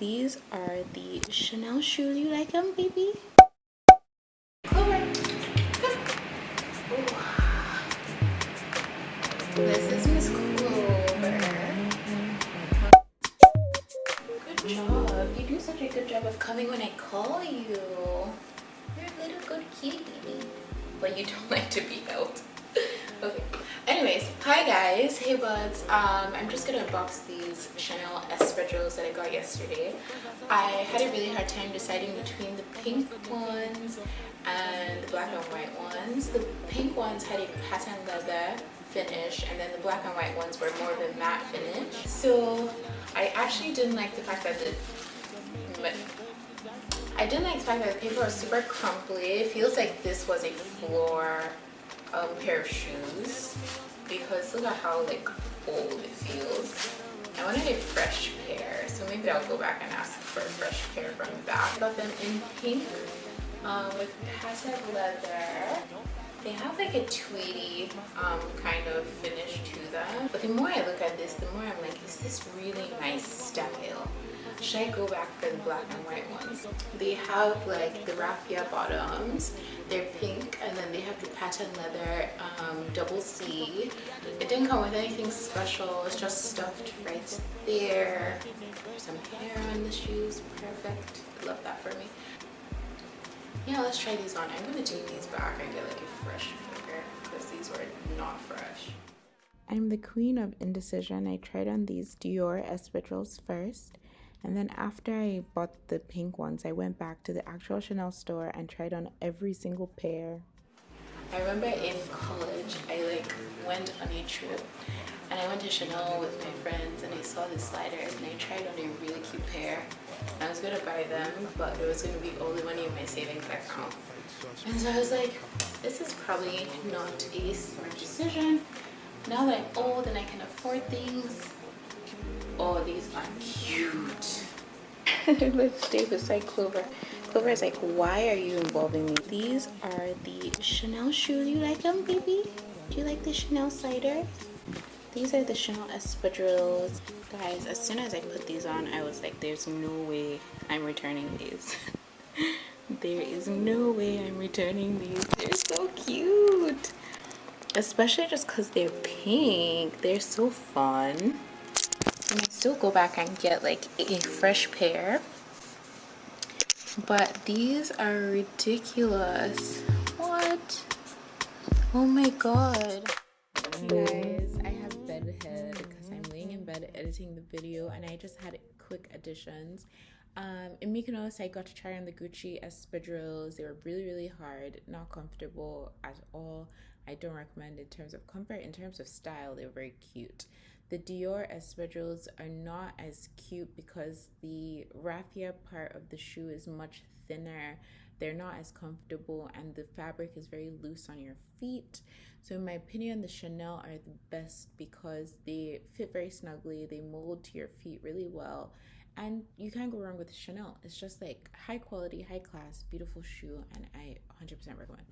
these are the Chanel shoes. You like them, baby? Clover, come. Ooh. This is Miss Clover. Good job. You do such a good job of coming when I call you. You're a little good kitty. But you don't like to be held. Okay. Anyways, hi guys. Hey buds. I'm just gonna unbox these Chanel Espadrilles that I got yesterday. I had a really hard time deciding between the pink ones and the black and white ones. The pink ones had a patent leather finish, and then the black and white ones were more of a matte finish. So I actually didn't like the fact that the paper was super crumply. It feels like this was a floor pair of shoes, because look at how like old it feels. I wanted a fresh pair, so maybe I'll go back and ask for a fresh pair from the back. I got them in pink with patent leather. They have like a tweedy kind of finish to them. But the more I look at this, the more I'm like, is this really nice style? Should I go back for the black and white ones? They have like the raffia bottoms. They're pink, and then they have the patent leather double C. It didn't come with anything special. It's just stuffed right there. Some hair on the shoes. Perfect. Love that for me. Yeah, let's try these on. I'm gonna take these back and get like a fresh pair because these were not fresh. I'm the queen of indecision. I tried on these Dior Espadrilles first, and then after I bought the pink ones, I went back to the actual Chanel store and tried on every single pair. I remember in college, I like went on a trip and I went to Chanel with my friends, and I saw the sliders and I tried on a really cute pair. I was gonna buy them, but it was gonna be all the money in my savings account. And so I was like, this is probably not a smart decision. Now that I'm old and I can afford things. Oh, these are cute. Let's stay beside Clover. Clover is like, why are you involving me? These are the Chanel shoes. You like them, baby? Do you like the Chanel sliders? These are the Chanel Espadrilles. Guys, as soon as I put these on, I was like, there's no way I'm returning these. There is no way I'm returning these. They're so cute. Especially just because they're pink. They're so fun. I might still go back and get like a fresh pair. But these are ridiculous. What? Oh my god. Guys, I have bedhead because I'm laying in bed editing the video, and I just had quick additions. In Mykonos, I got to try on the Gucci Espadrilles. They were really hard, not comfortable at all. I don't recommend in terms of comfort. In terms of style, they were very cute. The Dior Espadrilles are not as cute because the raffia part of the shoe is much thinner. They're not as comfortable, and the fabric is very loose on your feet. So in my opinion, the Chanel are the best because they fit very snugly. They mold to your feet really well, and you can't go wrong with Chanel. It's just like high quality, high class, beautiful shoe, and I 100% recommend.